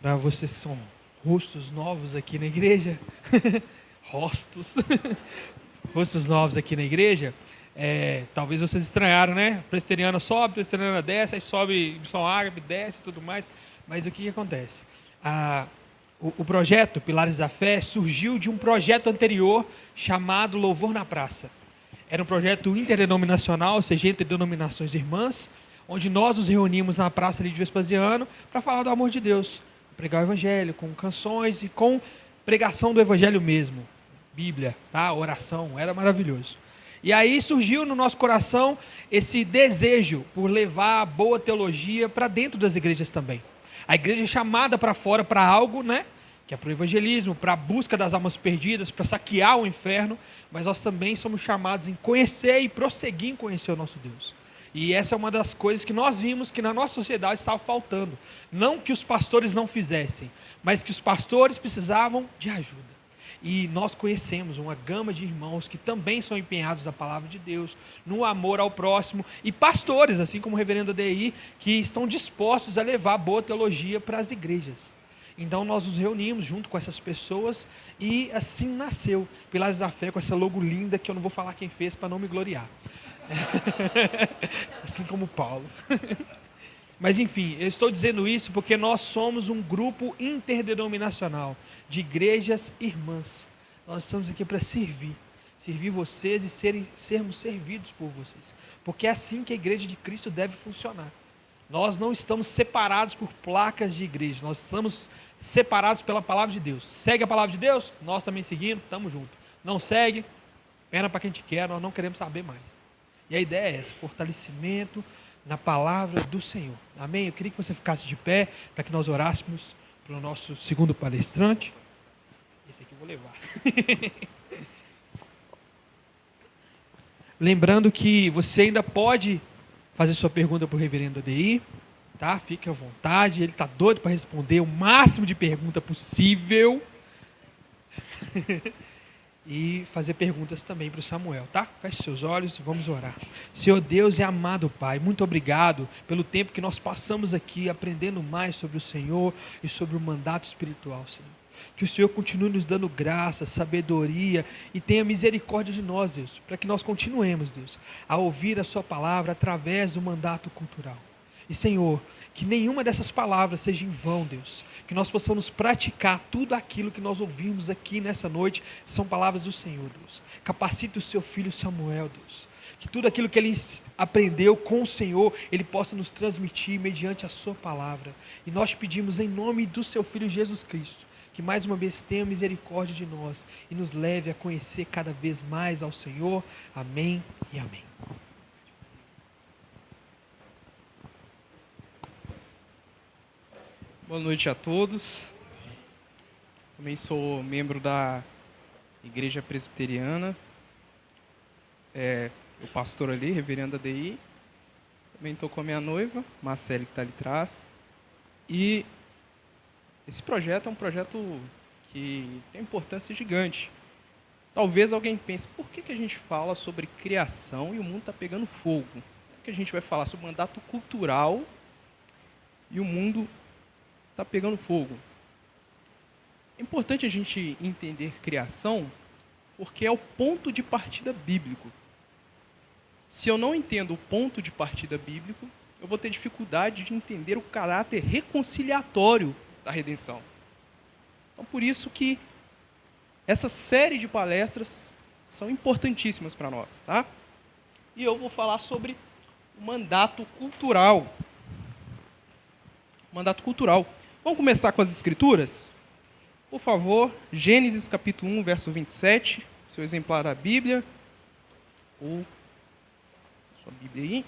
Para vocês que são rostos novos aqui na igreja, rostos novos aqui na igreja, talvez vocês estranharam, né? Presbiteriana sobe, presbiteriana desce, aí sobe Missão Ágape, desce e tudo mais. Mas o que acontece? O projeto Pilares da Fé surgiu de um projeto anterior chamado Louvor na Praça. Era um projeto interdenominacional, ou seja, entre denominações irmãs, onde nós nos reunimos na Praça ali de Vespasiano para falar do amor de Deus, pregar o Evangelho com canções e com pregação do Evangelho mesmo, Bíblia, tá? Oração, era maravilhoso. E aí surgiu no nosso coração esse desejo por levar a boa teologia para dentro das igrejas também. A igreja é chamada para fora para algo, né? Que é para o evangelismo, para a busca das almas perdidas, para saquear o inferno, mas nós também somos chamados em conhecer e prosseguir em conhecer o nosso Deus. E essa é uma das coisas que nós vimos que na nossa sociedade estava faltando. Não que os pastores não fizessem, mas que os pastores precisavam de ajuda. E nós conhecemos uma gama de irmãos que também são empenhados na palavra de Deus, no amor ao próximo, e pastores, assim como o reverendo ADI, que estão dispostos a levar boa teologia para as igrejas. Então nós nos reunimos junto com essas pessoas e assim nasceu Pilares da Fé, com essa logo linda que eu não vou falar quem fez para não me gloriar. Assim como Paulo. Mas enfim, eu estou dizendo isso porque nós somos um grupo interdenominacional de igrejas irmãs. Nós estamos aqui para servir vocês e sermos servidos por vocês, porque é assim que a igreja de Cristo deve funcionar. Nós não estamos separados por placas de igreja, nós estamos separados pela palavra de Deus. Segue a palavra de Deus? Nós também seguimos, estamos juntos. Não segue? Pena para quem te quer, nós não queremos saber mais. E a ideia é essa, fortalecimento na palavra do Senhor. Amém? Eu queria que você ficasse de pé para que nós orássemos para o nosso segundo palestrante. Esse aqui eu vou levar. Lembrando que você ainda pode fazer sua pergunta para o reverendo ADI, tá? Fique à vontade, ele está doido para responder o máximo de pergunta possível. E fazer perguntas também para o Samuel, tá? Feche seus olhos e vamos orar. Senhor Deus e amado Pai, muito obrigado pelo tempo que nós passamos aqui aprendendo mais sobre o Senhor e sobre o mandato espiritual, Senhor. Que o Senhor continue nos dando graça, sabedoria e tenha misericórdia de nós, Deus, para que nós continuemos, Deus, a ouvir a sua palavra através do mandato cultural. E Senhor, que nenhuma dessas palavras seja em vão, Deus, que nós possamos praticar tudo aquilo que nós ouvimos aqui nessa noite, são palavras do Senhor, Deus. Capacite o seu filho Samuel, Deus, que tudo aquilo que ele aprendeu com o Senhor, ele possa nos transmitir mediante a sua palavra. E nós te pedimos em nome do seu filho Jesus Cristo, que mais uma vez tenha misericórdia de nós e nos leve a conhecer cada vez mais ao Senhor. Amém e amém. Boa noite a todos. Também sou membro da Igreja Presbiteriana. O pastor ali, reverendo ADI. Também estou com a minha noiva, Marcele, que está ali atrás. E esse projeto é um projeto que tem importância gigante. Talvez alguém pense, por que a gente fala sobre criação e o mundo está pegando fogo? Por que a gente vai falar sobre mandato cultural e o mundo está pegando fogo? É importante a gente entender criação porque é o ponto de partida bíblico. Se eu não entendo o ponto de partida bíblico, eu vou ter dificuldade de entender o caráter reconciliatório da redenção. Então, por isso que essa série de palestras são importantíssimas para nós, tá? E eu vou falar sobre o mandato cultural. Mandato cultural. Vamos começar com as escrituras? Por favor, Gênesis capítulo 1, verso 27, seu exemplar da Bíblia, ou sua Bíblia aí.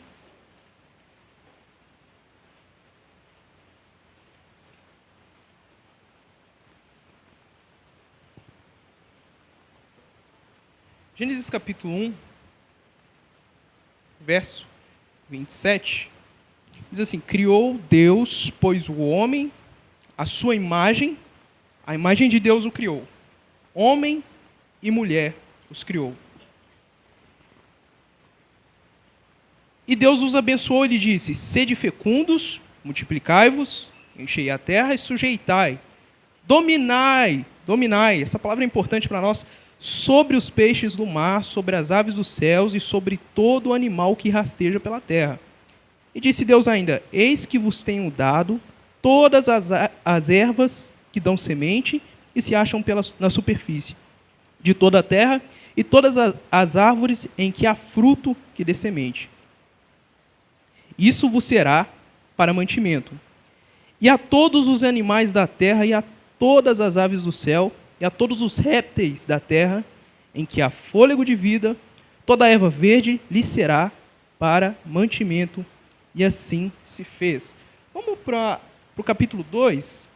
Gênesis capítulo 1, verso 27, diz assim: criou Deus, pois o homem, a sua imagem, a imagem de Deus o criou. Homem e mulher os criou. E Deus os abençoou e lhe disse: sede fecundos, multiplicai-vos, enchei a terra e sujeitai, dominai, essa palavra é importante para nós, sobre os peixes do mar, sobre as aves dos céus e sobre todo animal que rasteja pela terra. E disse Deus ainda, eis que vos tenho dado todas as ervas que dão semente e se acham na superfície de toda a terra, e todas as árvores em que há fruto que dê semente. Isso vos será para mantimento. E a todos os animais da terra, e a todas as aves do céu, e a todos os répteis da terra, em que há fôlego de vida, toda a erva verde lhe será para mantimento. E assim se fez. Vamos para o capítulo 2,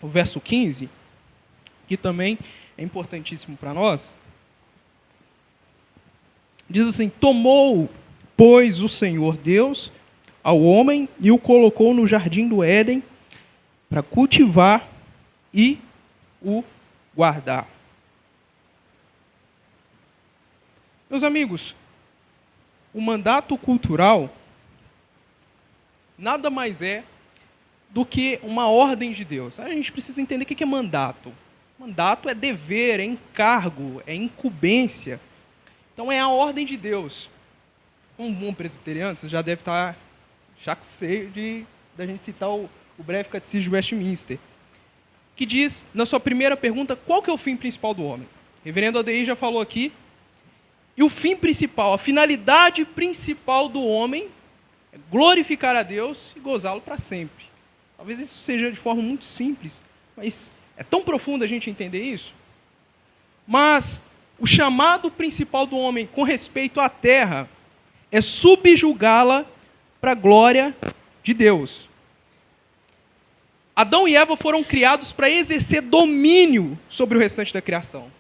o verso 15, que também é importantíssimo para nós. Diz assim, tomou, pois, o Senhor Deus ao homem e o colocou no jardim do Éden para cultivar e o guardar. Meus amigos, o mandato cultural nada mais é do que uma ordem de Deus. A gente precisa entender o que é mandato. Mandato é dever, é encargo, é incumbência. Então é a ordem de Deus. Um bom presbiteriano, você já deve estar cheio da gente citar o breve catecismo de Westminster, que diz, na sua primeira pergunta, qual que é o fim principal do homem? O reverendo ADI já falou aqui. E o fim principal, a finalidade principal do homem é glorificar a Deus e gozá-lo para sempre. Talvez isso seja de forma muito simples, mas é tão profundo a gente entender isso. Mas o chamado principal do homem com respeito à terra é subjugá-la para a glória de Deus. Adão e Eva foram criados para exercer domínio sobre o restante da criação,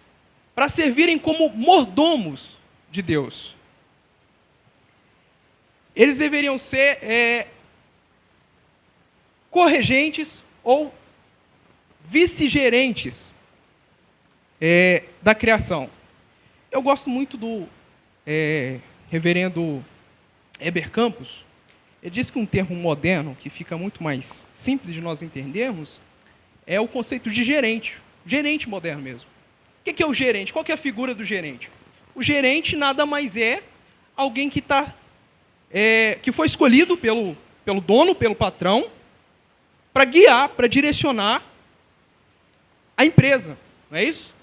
para servirem como mordomos de Deus. Eles deveriam ser corregentes ou vice-gerentes da criação. Eu gosto muito do reverendo Heber Campos. Ele diz que um termo moderno, que fica muito mais simples de nós entendermos, é o conceito de gerente. Gerente moderno mesmo. O que é o gerente? Qual que é a figura do gerente? O gerente nada mais é alguém que foi escolhido pelo dono, pelo patrão, para guiar, para direcionar a empresa. Não é isso?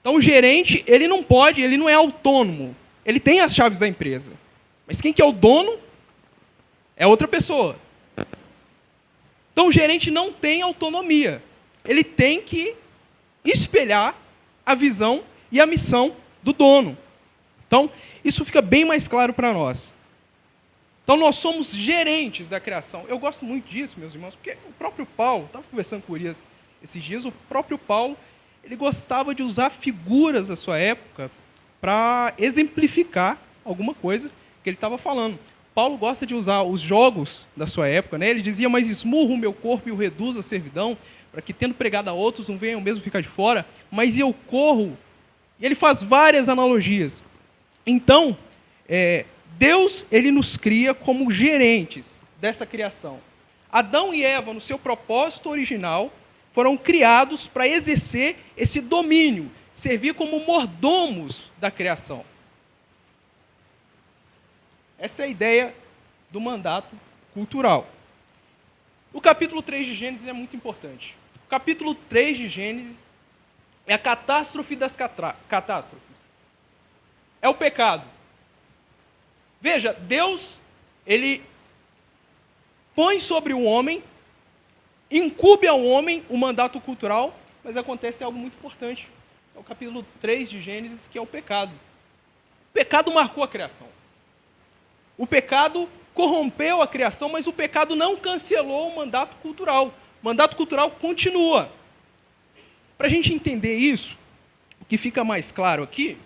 Então o gerente, ele não é autônomo. Ele tem as chaves da empresa. Mas quem que é o dono é outra pessoa. Então o gerente não tem autonomia. Ele tem que espelhar a visão e a missão do dono. Então, isso fica bem mais claro para nós. Então, nós somos gerentes da criação. Eu gosto muito disso, meus irmãos, porque o próprio Paulo, estava conversando com o Urias esses dias, o próprio Paulo, ele gostava de usar figuras da sua época para exemplificar alguma coisa que ele estava falando. Paulo gosta de usar os jogos da sua época, né? Ele dizia, mas esmurro o meu corpo e o reduzo à servidão, para que, tendo pregado a outros, não venham mesmo ficar de fora, mas eu corro. E ele faz várias analogias. Então, Deus, ele nos cria como gerentes dessa criação. Adão e Eva, no seu propósito original, foram criados para exercer esse domínio, servir como mordomos da criação. Essa é a ideia do mandato cultural. O capítulo 3 de Gênesis é muito importante. O capítulo 3 de Gênesis é a catástrofe das catástrofes. É o pecado. Veja, Deus, ele põe sobre o homem, incube ao homem o mandato cultural, mas acontece algo muito importante. É o capítulo 3 de Gênesis, que é o pecado. O pecado marcou a criação. O pecado corrompeu a criação, mas o pecado não cancelou o mandato cultural. O mandato cultural continua. Para a gente entender isso, o que fica mais claro aqui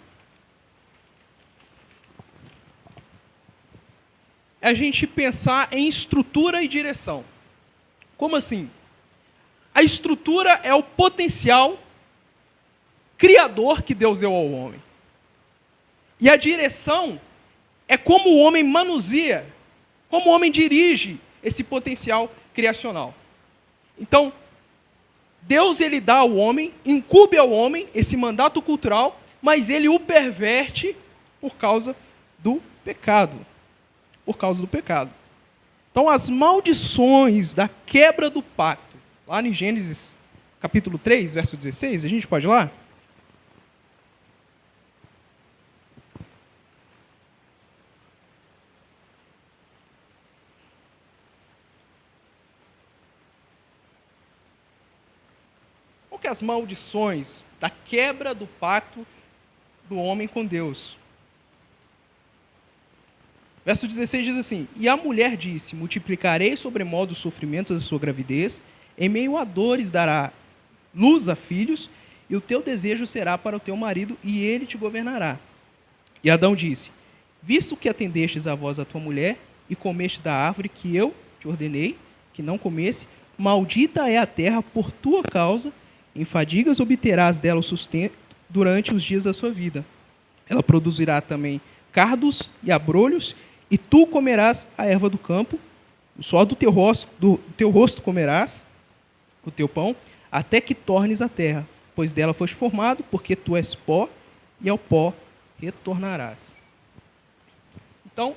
é a gente pensar em estrutura e direção. Como assim? A estrutura é o potencial criador que Deus deu ao homem. E a direção é como o homem manuseia, como o homem dirige esse potencial criacional. Então, Deus ele dá ao homem, incube ao homem esse mandato cultural, mas ele o perverte por causa do pecado. Por causa do pecado. Então, as maldições da quebra do pacto, lá em Gênesis capítulo 3, verso 16, a gente pode ir lá? Qual que é as maldições da quebra do pacto do homem com Deus? Verso 16 diz assim: E a mulher disse: Multiplicarei sobremodo os sofrimentos da sua gravidez, em meio a dores dará luz a filhos, e o teu desejo será para o teu marido, e ele te governará. E Adão disse: Visto que atendestes à voz da tua mulher, e comeste da árvore que eu te ordenei, que não comesse, maldita é a terra por tua causa, em fadigas obterás dela o sustento durante os dias da sua vida. Ela produzirá também cardos e abrolhos, e tu comerás a erva do campo, o suor do teu rosto comerás, o teu pão, até que tornes a terra, pois dela foste formado, porque tu és pó, e ao pó retornarás. Então,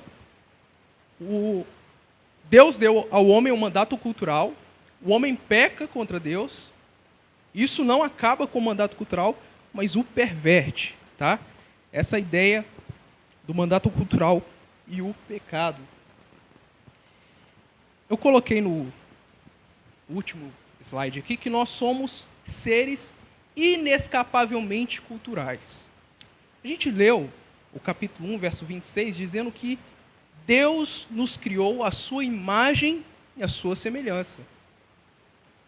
Deus deu ao homem um mandato cultural, o homem peca contra Deus, isso não acaba com o mandato cultural, mas o perverte, tá? Essa ideia do mandato cultural e o pecado. Eu coloquei no último slide aqui que nós somos seres inescapavelmente culturais. A gente leu o capítulo 1, verso 26, dizendo que Deus nos criou à sua imagem e à sua semelhança.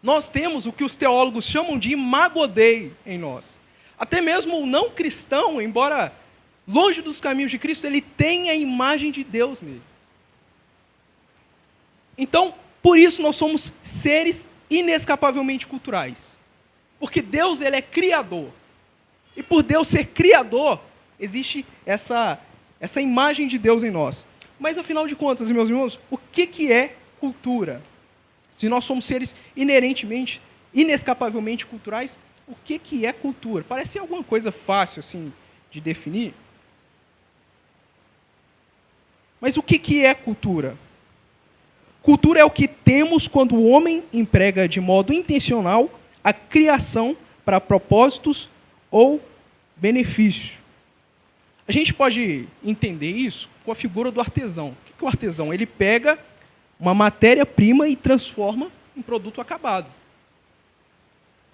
Nós temos o que os teólogos chamam de imago Dei em nós. Até mesmo o não cristão, embora longe dos caminhos de Cristo, ele tem a imagem de Deus nele. Então, por isso nós somos seres inescapavelmente culturais. Porque Deus ele é criador. E por Deus ser criador, existe essa imagem de Deus em nós. Mas, afinal de contas, meus irmãos, o que é cultura? Se nós somos seres inerentemente, inescapavelmente culturais, o que é cultura? Parece alguma coisa fácil assim de definir. Mas o que é cultura? Cultura é o que temos quando o homem emprega de modo intencional a criação para propósitos ou benefício. A gente pode entender isso com a figura do artesão. O que é o artesão? Ele pega uma matéria-prima e transforma em produto acabado.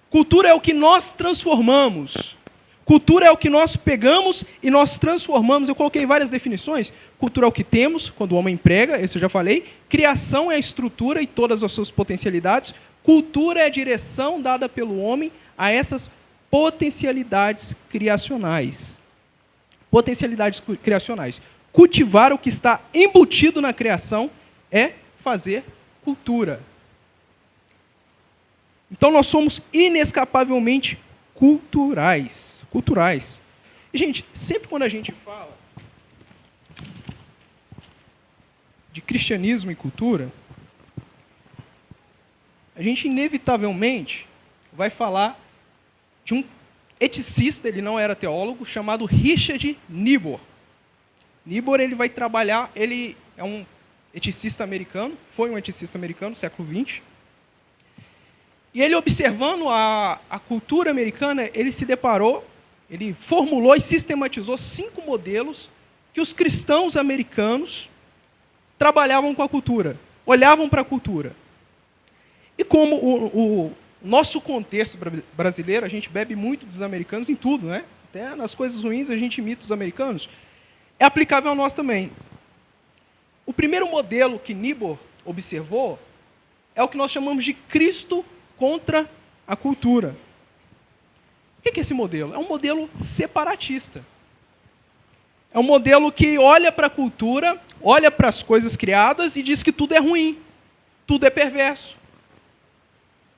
Cultura é o que nós transformamos. Cultura é o que nós pegamos e nós transformamos. Eu coloquei várias definições. Cultura é o que temos, quando o homem emprega, isso eu já falei. Criação é a estrutura e todas as suas potencialidades. Cultura é a direção dada pelo homem a essas potencialidades criacionais. Potencialidades criacionais. Cultivar o que está embutido na criação é fazer cultura. Então nós somos inescapavelmente culturais. Culturais. E, gente, sempre quando a gente fala de cristianismo e cultura, a gente inevitavelmente vai falar de um eticista, ele não era teólogo, chamado Richard Niebuhr. Niebuhr ele vai trabalhar, ele é um eticista americano, foi um eticista americano, século XX. E ele, observando a cultura americana, ele se deparou, ele formulou e sistematizou 5 modelos que os cristãos americanos trabalhavam com a cultura, olhavam para a cultura. E como o nosso contexto brasileiro, a gente bebe muito dos americanos em tudo, né? Até nas coisas ruins a gente imita os americanos, é aplicável a nós também. O primeiro modelo que Niebuhr observou é o que nós chamamos de Cristo contra a cultura. O que é esse modelo? É um modelo separatista. É um modelo que olha para a cultura, olha para as coisas criadas e diz que tudo é ruim, tudo é perverso.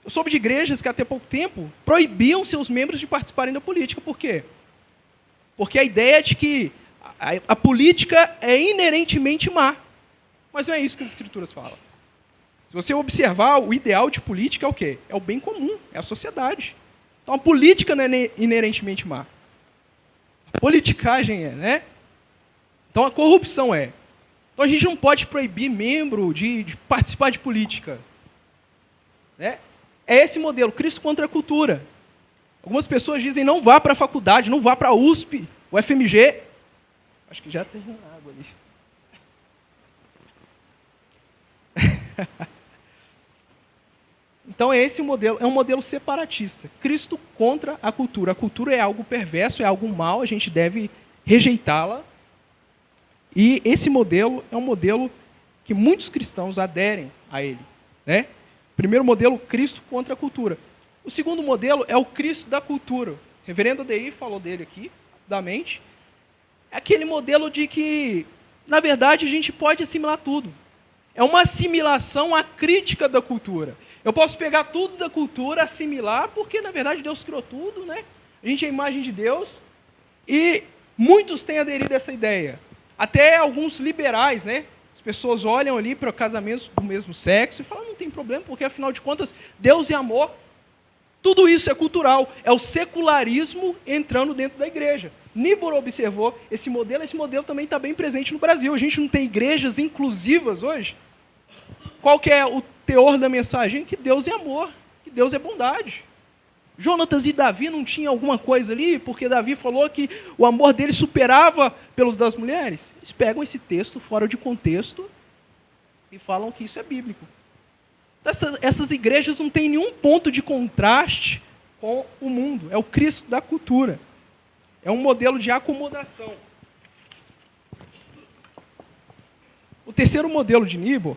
Eu soube de igrejas que até pouco tempo proibiam seus membros de participarem da política. Por quê? Porque a ideia é de que a política é inerentemente má. Mas não é isso que as Escrituras falam. Se você observar, o ideal de política é o quê? É o bem comum, é a sociedade. Então a política não é inerentemente má. A politicagem é, né? Então a corrupção é. Então a gente não pode proibir membro de participar de política. Né? É esse modelo, Cristo contra a cultura. Algumas pessoas dizem não vá para a faculdade, não vá para a USP, o FMG. Acho que já tem água ali. Então esse modelo é um modelo separatista. Cristo contra a cultura. A cultura é algo perverso, é algo mau, a gente deve rejeitá-la. E esse modelo é um modelo que muitos cristãos aderem a ele. Né? Primeiro modelo, Cristo contra a cultura. O segundo modelo é o Cristo da cultura. O reverendo ADI falou dele aqui, rapidamente. É aquele modelo de que, na verdade, a gente pode assimilar tudo. É uma assimilação à crítica da cultura. Eu posso pegar tudo da cultura, assimilar, porque, na verdade, Deus criou tudo, né? A gente é a imagem de Deus. E muitos têm aderido a essa ideia. Até alguns liberais, né? As pessoas olham ali para casamentos do mesmo sexo e falam, não tem problema, porque, afinal de contas, Deus é amor. Tudo isso é cultural. É o secularismo entrando dentro da igreja. Niebuhr observou esse modelo também está bem presente no Brasil. A gente não tem igrejas inclusivas hoje. Qual que é o teor da mensagem? Que Deus é amor, que Deus é bondade. Jonatas e Davi não tinham alguma coisa ali, porque Davi falou que o amor dele superava pelos das mulheres? Eles pegam esse texto fora de contexto e falam que isso é bíblico. Essas igrejas não têm nenhum ponto de contraste com o mundo. É o Cristo da cultura. É um modelo de acomodação. O terceiro modelo de Niebuhr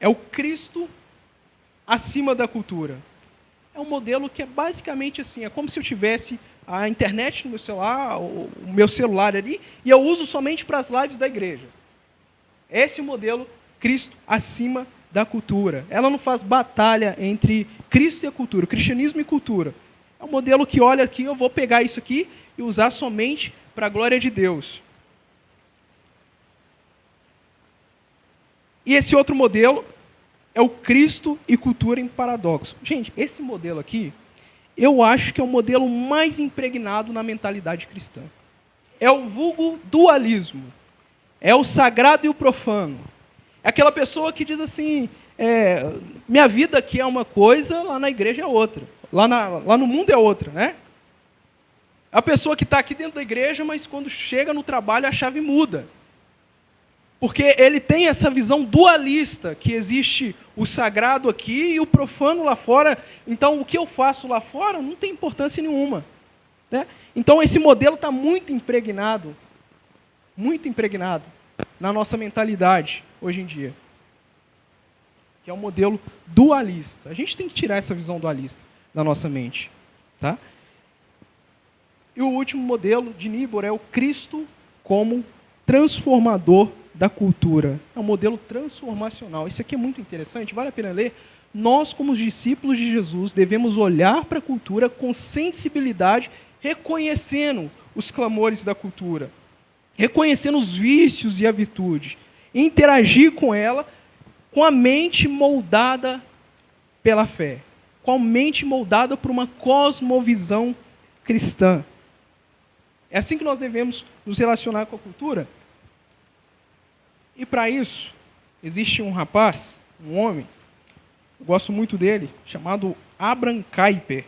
é o Cristo acima da cultura. É um modelo que é basicamente assim, é como se eu tivesse a internet no meu celular, o meu celular ali, e eu uso somente para as lives da igreja. Esse é o modelo Cristo acima da cultura. Ela não faz batalha entre Cristo e a cultura, cristianismo e cultura. É um modelo que olha aqui, eu vou pegar isso aqui e usar somente para a glória de Deus. E esse outro modelo é o Cristo e cultura em paradoxo. Gente, esse modelo aqui, eu acho que é o modelo mais impregnado na mentalidade cristã. É o vulgo dualismo. É o sagrado e o profano. É aquela pessoa que diz assim, minha vida aqui é uma coisa, lá na igreja é outra. Lá no mundo é outra, né? É a pessoa que está aqui dentro da igreja, mas quando chega no trabalho a chave muda. Porque ele tem essa visão dualista, que existe o sagrado aqui e o profano lá fora. Então, o que eu faço lá fora não tem importância nenhuma. Né? Então, esse modelo está muito impregnado na nossa mentalidade hoje em dia. Que é um modelo dualista. A gente tem que tirar essa visão dualista da nossa mente. Tá? E o último modelo de Niebuhr é o Cristo como transformador da cultura. É um modelo transformacional. Isso aqui é muito interessante, vale a pena ler. Nós, como os discípulos de Jesus, devemos olhar para a cultura com sensibilidade, reconhecendo os clamores da cultura, reconhecendo os vícios e a virtude, e interagir com ela com a mente moldada pela fé, com a mente moldada por uma cosmovisão cristã. É assim que nós devemos nos relacionar com a cultura. E para isso, existe um rapaz, um homem, eu gosto muito dele, chamado Abraham Kuyper.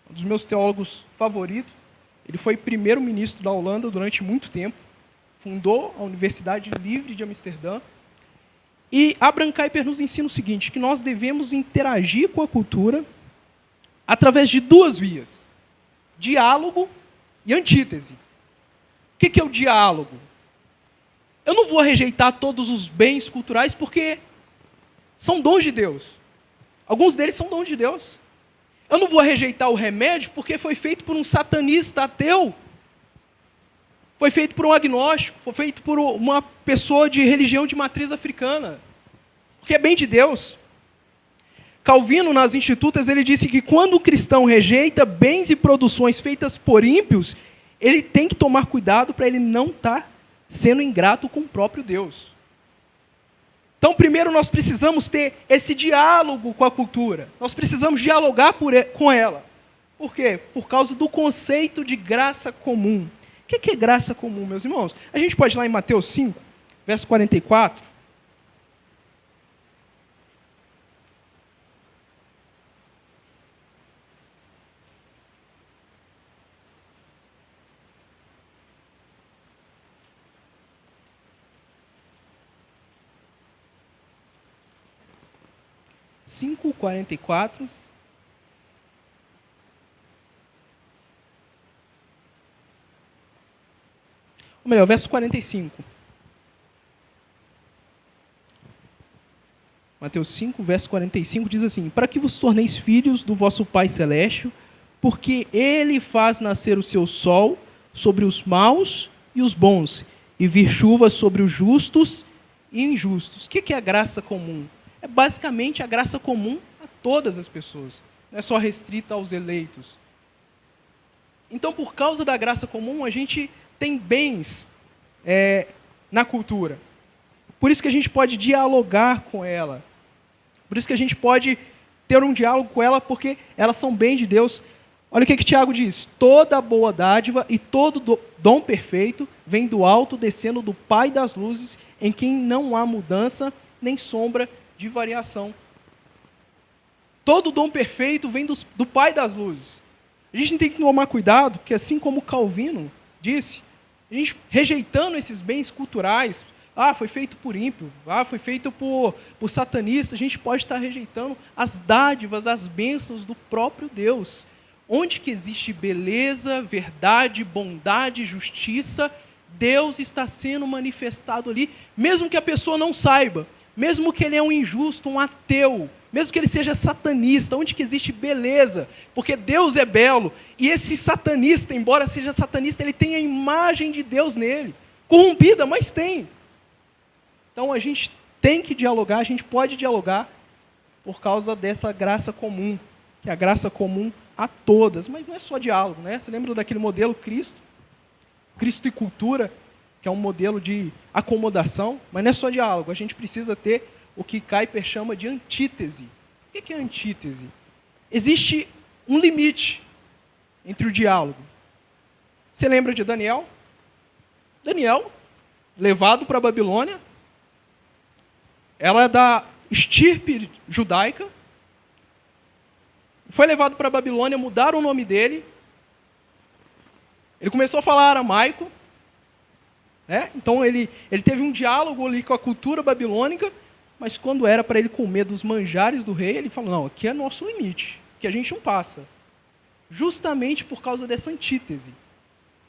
Um dos meus teólogos favoritos. Ele foi primeiro-ministro da Holanda durante muito tempo. Fundou a Universidade Livre de Amsterdã. E Abraham Kuyper nos ensina o seguinte, que nós devemos interagir com a cultura através de duas vias. Diálogo e antítese. O que é o diálogo? Eu não vou rejeitar todos os bens culturais porque são dons de Deus. Alguns deles são dons de Deus. Eu não vou rejeitar o remédio porque foi feito por um satanista ateu. Foi feito por um agnóstico. Foi feito por uma pessoa de religião de matriz africana. Porque é bem de Deus. Calvino, nas Institutas, ele disse que quando o cristão rejeita bens e produções feitas por ímpios, ele tem que tomar cuidado para ele não estar sendo ingrato com o próprio Deus. Então, primeiro nós precisamos ter esse diálogo com a cultura. Nós precisamos dialogar com ela. Por quê? Por causa do conceito de graça comum. O que é graça comum, meus irmãos? A gente pode ir lá em Mateus 5, verso 44. Cinco, 44. Ou melhor, verso 45. Mateus 5, verso 45 diz assim: para que vos torneis filhos do vosso Pai Celeste, porque Ele faz nascer o seu sol sobre os maus e os bons, e vir chuva sobre os justos e injustos. O que é a graça comum? É basicamente a graça comum a todas as pessoas, não é só restrita aos eleitos. Então, por causa da graça comum, a gente tem bens na cultura. Por isso que a gente pode dialogar com ela. Por isso que a gente pode ter um diálogo com ela, porque elas são bem de Deus. Olha o que Tiago diz: toda boa dádiva e todo dom perfeito vem do alto, descendo do Pai das luzes, em quem não há mudança nem sombra de variação. Todo dom perfeito vem do Pai das luzes. A gente tem que tomar cuidado, porque assim como Calvino disse, a gente rejeitando esses bens culturais, foi feito por ímpio, foi feito por satanista, a gente pode estar rejeitando as dádivas, as bênçãos do próprio Deus. Onde que existe beleza, verdade, bondade, justiça, Deus está sendo manifestado ali, mesmo que a pessoa não saiba, mesmo que ele é um injusto, um ateu, mesmo que ele seja satanista, onde que existe beleza, porque Deus é belo, e esse satanista, embora seja satanista, ele tem a imagem de Deus nele, corrompida, mas tem. Então a gente tem que dialogar, a gente pode dialogar por causa dessa graça comum, que é a graça comum a todas, mas não é só diálogo, né? Você lembra daquele modelo Cristo e cultura, que é um modelo de acomodação, mas não é só diálogo, a gente precisa ter o que Kuyper chama de antítese. O que é antítese? Existe um limite entre o diálogo. Você lembra de Daniel? Daniel, levado para a Babilônia, ela é da estirpe judaica, foi levado para a Babilônia, mudaram o nome dele, ele começou a falar aramaico, né? Então ele teve um diálogo ali com a cultura babilônica, mas quando era para ele comer dos manjares do rei, ele falou: não, aqui é nosso limite, que a gente não passa. Justamente por causa dessa antítese.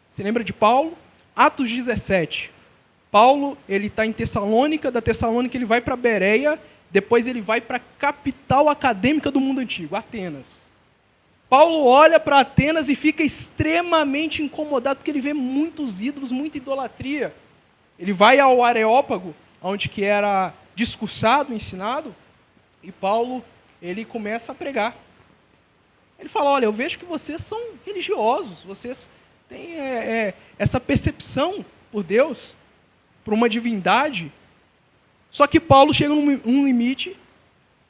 Você lembra de Paulo? Atos 17. Paulo, ele está em Tessalônica, da Tessalônica ele vai para Bereia, depois ele vai para a capital acadêmica do mundo antigo, Atenas. Paulo olha para Atenas e fica extremamente incomodado, porque ele vê muitos ídolos, muita idolatria. Ele vai ao Areópago, onde que era discursado, ensinado, e Paulo, ele começa a pregar. Ele fala: olha, eu vejo que vocês são religiosos, vocês têm essa percepção por Deus, por uma divindade. Só que Paulo chega num limite,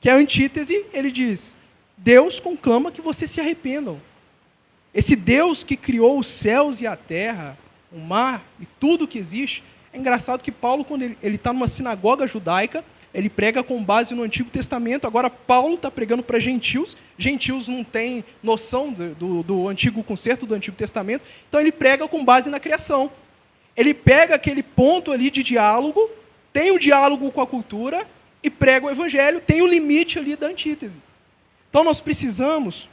que é a antítese, ele diz: Deus conclama que vocês se arrependam. Esse Deus que criou os céus e a terra, o mar e tudo que existe. É engraçado que Paulo, quando ele está numa sinagoga judaica, ele prega com base no Antigo Testamento. Agora Paulo está pregando para gentios. Gentios não têm noção do Antigo Concerto, do Antigo Testamento. Então ele prega com base na criação. Ele pega aquele ponto ali de diálogo, tem o diálogo com a cultura e prega o evangelho, tem o limite ali da antítese. Então nós precisamos,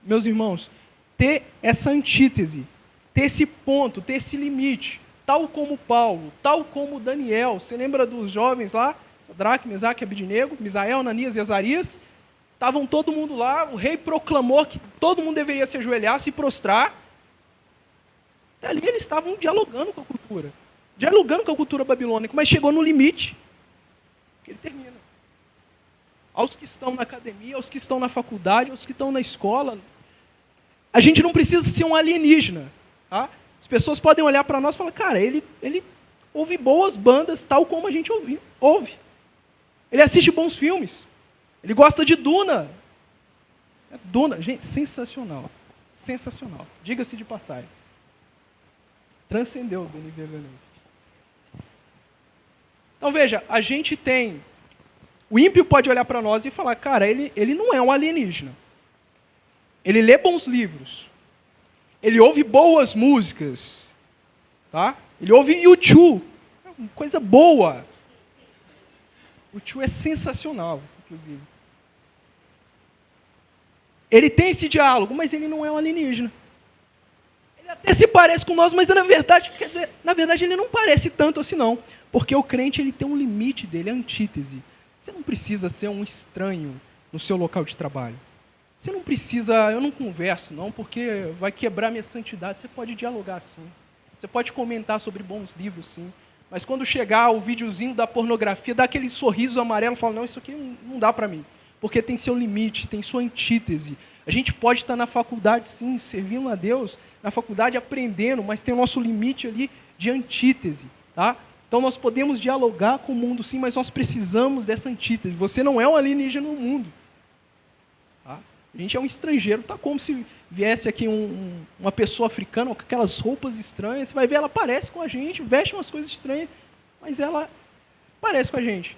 meus irmãos, ter essa antítese, ter esse ponto, ter esse limite, tal como Paulo, tal como Daniel. Você lembra dos jovens lá? Sadraque, Mesaque e Abednego, Misael, Ananias e Azarias? Estavam todo mundo lá, o rei proclamou que todo mundo deveria se ajoelhar, se prostrar. E ali eles estavam dialogando com a cultura babilônica, mas chegou no limite, que ele termina. Aos que estão na academia, aos que estão na faculdade, aos que estão na escola, a gente não precisa ser um alienígena. Tá? As pessoas podem olhar para nós e falar: cara, ele ouve boas bandas, tal como a gente ouve. Ele assiste bons filmes. Ele gosta de Duna. Duna, gente, sensacional. Sensacional. Diga-se de passagem. Transcendeu o Denis Villeneuve. Então veja, a gente tem... O ímpio pode olhar para nós e falar, cara, ele não é um alienígena. Ele lê bons livros. Ele ouve boas músicas. Tá? Ele ouve U2. Coisa boa. O U2 é sensacional, inclusive. Ele tem esse diálogo, mas ele não é um alienígena. Ele até se parece com nós, mas na verdade, ele não parece tanto assim não. Porque o crente ele tem um limite dele, a antítese. Você não precisa ser um estranho no seu local de trabalho. Você não precisa, eu não converso não, porque vai quebrar minha santidade. Você pode dialogar sim. Você pode comentar sobre bons livros sim. Mas quando chegar o videozinho da pornografia, dá aquele sorriso amarelo, fala, não, isso aqui não dá para mim. Porque tem seu limite, tem sua antítese. A gente pode estar na faculdade, sim, servindo a Deus, na faculdade aprendendo, mas tem o nosso limite ali de antítese. Tá? Então nós podemos dialogar com o mundo, sim, mas nós precisamos dessa antítese. Você não é um alienígena no mundo. Tá? A gente é um estrangeiro. Tá como se viesse aqui uma pessoa africana com aquelas roupas estranhas. Você vai ver, ela parece com a gente, veste umas coisas estranhas, mas ela parece com a gente.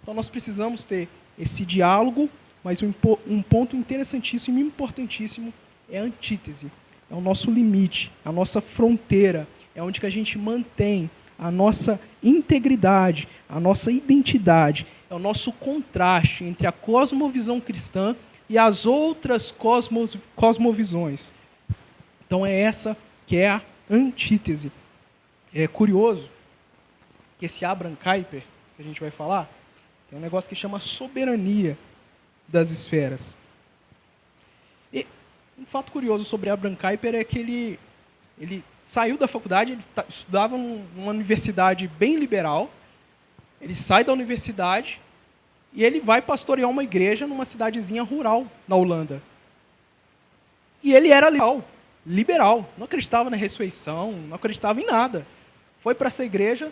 Então nós precisamos ter esse diálogo, mas um ponto interessantíssimo e importantíssimo é a antítese. É o nosso limite, a nossa fronteira, é onde que a gente mantém a nossa integridade, a nossa identidade, é o nosso contraste entre a cosmovisão cristã e as outras cosmovisões. Então é essa que é a antítese. É curioso que esse Abraham Kuyper, que a gente vai falar, tem um negócio que chama soberania das esferas. E um fato curioso sobre Abraham Kuyper é que ele saiu da faculdade, ele estudava numa universidade bem liberal, ele sai da universidade e ele vai pastorear uma igreja numa cidadezinha rural na Holanda. E ele era liberal, não acreditava na ressurreição, não acreditava em nada. Foi para essa igreja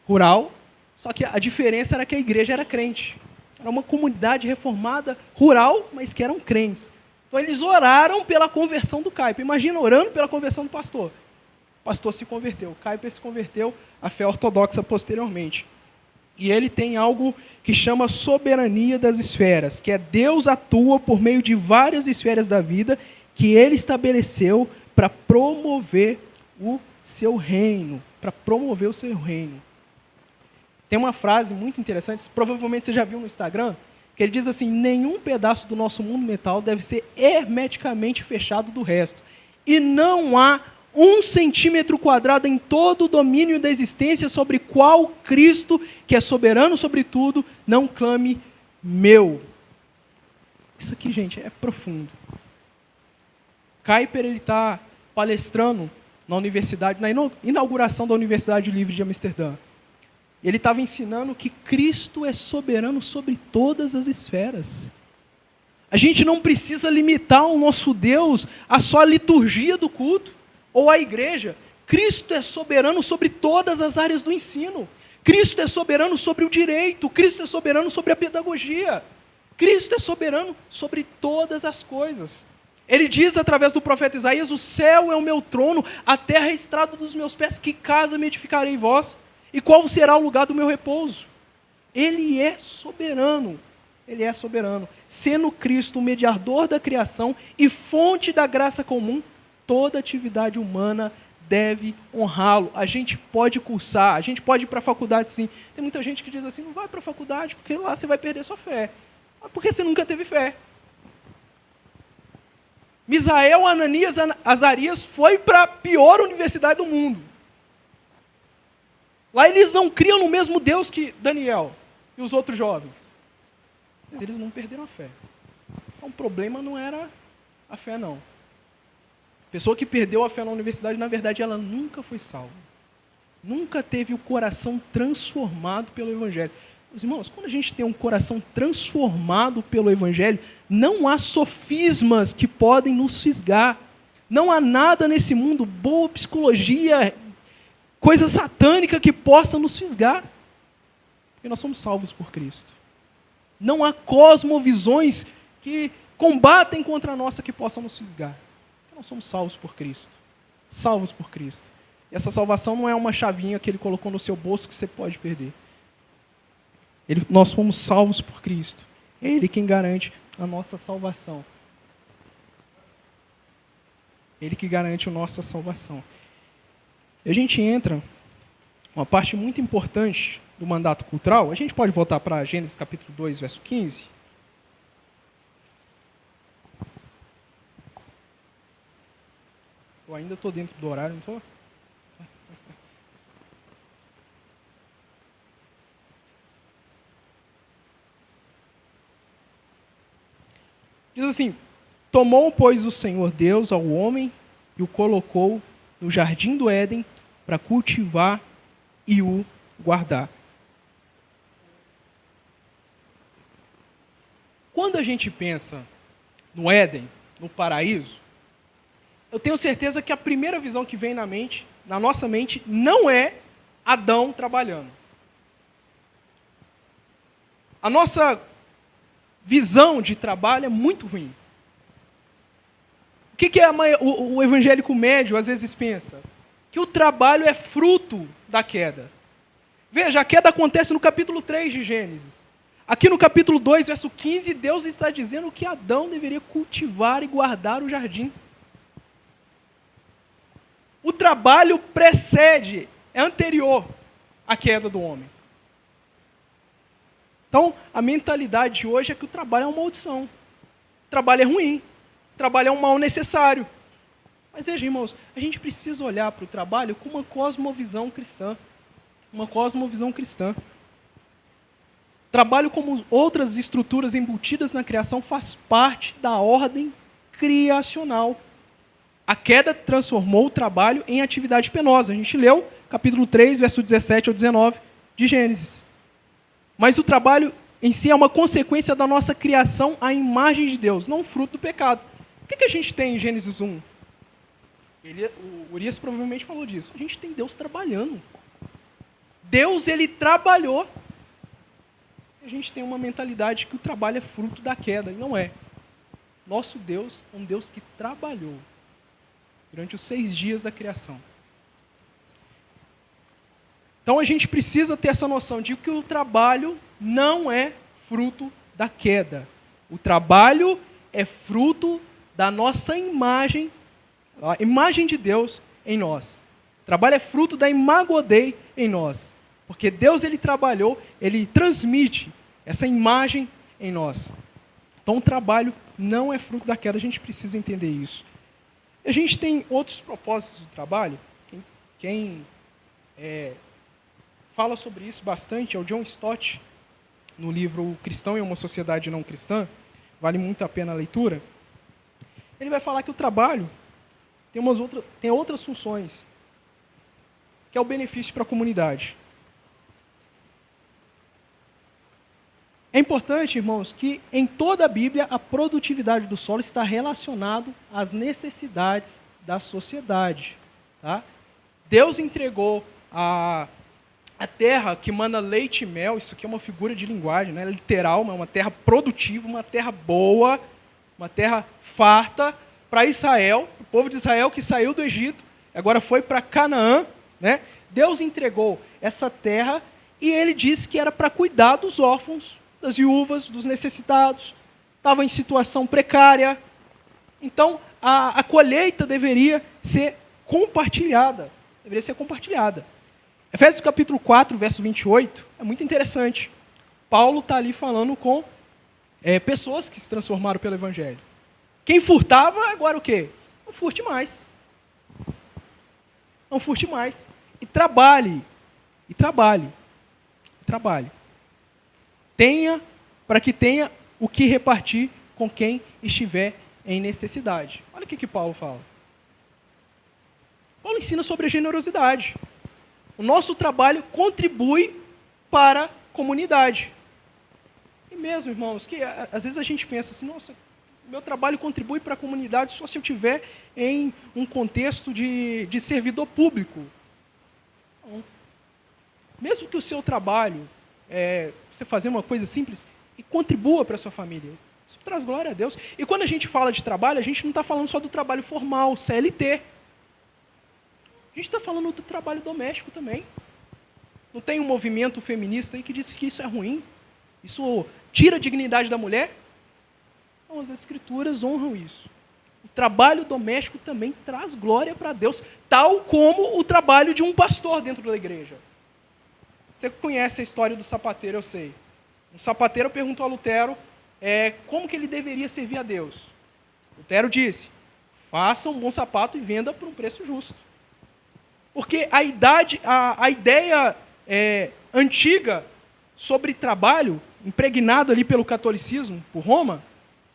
rural, só que a diferença era que a igreja era crente. Era uma comunidade reformada rural, mas que eram crentes. Então eles oraram pela conversão do Kuyper. Imagina orando pela conversão do pastor. O pastor se converteu, o Kuyper se converteu à fé ortodoxa posteriormente. E ele tem algo que chama soberania das esferas, que é Deus atua por meio de várias esferas da vida que ele estabeleceu para promover o seu reino. Para promover o seu reino. Tem uma frase muito interessante, provavelmente você já viu no Instagram, que ele diz assim, nenhum pedaço do nosso mundo mental deve ser hermeticamente fechado do resto. E não há 1 centímetro quadrado em todo o domínio da existência sobre qual Cristo, que é soberano sobre tudo, não clame meu. Isso aqui, gente, é profundo. Kuyper está palestrando na universidade, na inauguração da Universidade Livre de Amsterdã. Ele estava ensinando que Cristo é soberano sobre todas as esferas. A gente não precisa limitar o nosso Deus à só liturgia do culto ou à igreja. Cristo é soberano sobre todas as áreas do ensino. Cristo é soberano sobre o direito. Cristo é soberano sobre a pedagogia. Cristo é soberano sobre todas as coisas. Ele diz através do profeta Isaías, o céu é o meu trono, a terra é estrado dos meus pés, que casa me edificarei vós? E qual será o lugar do meu repouso? Ele é soberano. Ele é soberano. Sendo Cristo o mediador da criação e fonte da graça comum, toda atividade humana deve honrá-lo. A gente pode cursar, a gente pode ir para a faculdade sim. Tem muita gente que diz assim, não vai para a faculdade, porque lá você vai perder sua fé. Mas porque você nunca teve fé. Misael, Ananias, Azarias foi para a pior universidade do mundo. Lá eles não criam no mesmo Deus que Daniel e os outros jovens. Mas eles não perderam a fé. Então o problema não era a fé, não. A pessoa que perdeu a fé na universidade, na verdade, ela nunca foi salva. Nunca teve o coração transformado pelo Evangelho. Meus irmãos, quando a gente tem um coração transformado pelo Evangelho, não há sofismas que podem nos fisgar. Não há nada nesse mundo, boa psicologia, coisa satânica que possa nos fisgar. Porque nós somos salvos por Cristo. Não há cosmovisões que combatem contra a nossa que possam nos fisgar. Nós somos salvos por Cristo. Salvos por Cristo. E essa salvação não é uma chavinha que Ele colocou no seu bolso que você pode perder. Nós fomos salvos por Cristo. É Ele quem garante a nossa salvação. Ele que garante a nossa salvação. E a gente entra uma parte muito importante do mandato cultural. A gente pode voltar para Gênesis capítulo 2, verso 15. Eu ainda estou dentro do horário, não estou? Diz assim: tomou, pois, o Senhor Deus ao homem e o colocou no jardim do Éden para cultivar e o guardar. Quando a gente pensa no Éden, no paraíso, eu tenho certeza que a primeira visão que vem na nossa mente, não é Adão trabalhando. A nossa visão de trabalho é muito ruim. O que o evangélico médio às vezes pensa? Que o trabalho é fruto da queda. Veja, a queda acontece no capítulo 3 de Gênesis. Aqui no capítulo 2, verso 15, Deus está dizendo que Adão deveria cultivar e guardar o jardim. O trabalho precede, é anterior à queda do homem. Então, a mentalidade de hoje é que o trabalho é uma maldição. O trabalho é ruim. O trabalho é um mal necessário. Mas veja, irmãos, a gente precisa olhar para o trabalho com uma cosmovisão cristã. Uma cosmovisão cristã. Trabalho, como outras estruturas embutidas na criação, faz parte da ordem criacional. A queda transformou o trabalho em atividade penosa. A gente leu capítulo 3, verso 17 ao 19 de Gênesis. Mas o trabalho em si é uma consequência da nossa criação à imagem de Deus, não fruto do pecado. O que a gente tem em Gênesis 1? O Urias provavelmente falou disso. A gente tem Deus trabalhando. Deus, ele trabalhou. A gente tem uma mentalidade que o trabalho é fruto da queda, e não é. Nosso Deus é um Deus que trabalhou durante os 6 dias da criação. Então a gente precisa ter essa noção de que o trabalho não é fruto da queda. O trabalho é fruto da nossa imagem, a imagem de Deus em nós. O trabalho é fruto da imago Dei em nós. Porque Deus, ele trabalhou, ele transmite essa imagem em nós. Então o trabalho não é fruto da queda, a gente precisa entender isso. A gente tem outros propósitos do trabalho. Quem fala sobre isso bastante é o John Stott, no livro O Cristão em uma Sociedade Não Cristã. Vale muito a pena a leitura. Ele vai falar que o trabalho tem outras funções, que é o benefício para a comunidade. É importante, irmãos, que em toda a Bíblia a produtividade do solo está relacionada às necessidades da sociedade. Tá? Deus entregou a terra que mana leite e mel. Isso aqui é uma figura de linguagem, né? Literal, uma terra produtiva, uma terra boa, uma terra farta para Israel, o povo de Israel que saiu do Egito, agora foi para Canaã. Né? Deus entregou essa terra e ele disse que era para cuidar dos órfãos, das viúvas, dos necessitados, estavam em situação precária. Então, a colheita deveria ser compartilhada. Efésios capítulo 4, verso 28, é muito interessante. Paulo está ali falando com pessoas que se transformaram pelo Evangelho. Quem furtava, agora o quê? Não furte mais. Não furte mais. E trabalhe. Para que tenha o que repartir com quem estiver em necessidade. Olha o que Paulo fala. Paulo ensina sobre a generosidade. O nosso trabalho contribui para a comunidade. E mesmo, irmãos, que às vezes a gente pensa assim, nossa, meu trabalho contribui para a comunidade só se eu estiver em um contexto de servidor público. Não. Mesmo que o seu trabalho, você fazer uma coisa simples, e contribua para a sua família. Isso traz glória a Deus. E quando a gente fala de trabalho, a gente não está falando só do trabalho formal, CLT. A gente está falando do trabalho doméstico também. Não tem um movimento feminista aí que diz que isso é ruim. Isso tira a dignidade da mulher? Não, as Escrituras honram isso. O trabalho doméstico também traz glória para Deus, tal como o trabalho de um pastor dentro da igreja. Você conhece a história do sapateiro, eu sei. Um sapateiro perguntou a Lutero como que ele deveria servir a Deus. Lutero disse, faça um bom sapato e venda por um preço justo. Porque a ideia antiga sobre trabalho, impregnada ali pelo catolicismo, por Roma,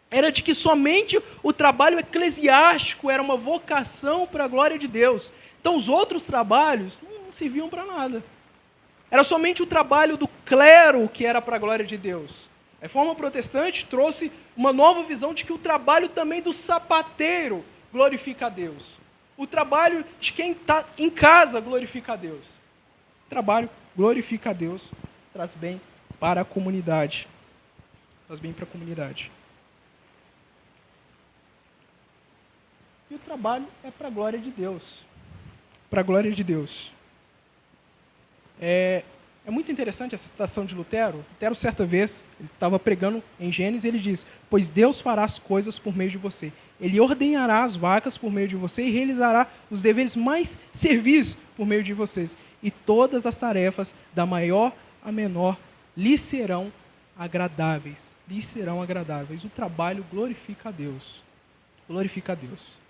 era de que somente o trabalho eclesiástico era uma vocação para a glória de Deus. Então os outros trabalhos não serviam para nada. Era somente o trabalho do clero que era para a glória de Deus. A Reforma Protestante trouxe uma nova visão de que o trabalho também do sapateiro glorifica a Deus. O trabalho de quem está em casa glorifica a Deus. O trabalho glorifica a Deus, traz bem para a comunidade. Traz bem para a comunidade. E o trabalho é para a glória de Deus. Para a glória de Deus. É muito interessante essa citação de Lutero. Lutero, certa vez, ele estava pregando em Gênesis, e ele diz, pois Deus fará as coisas por meio de você. Ele ordenhará as vacas por meio de você e realizará os deveres mais servis por meio de vocês. E todas as tarefas, da maior a menor, lhe serão agradáveis. Lhe serão agradáveis. O trabalho glorifica a Deus. Glorifica a Deus.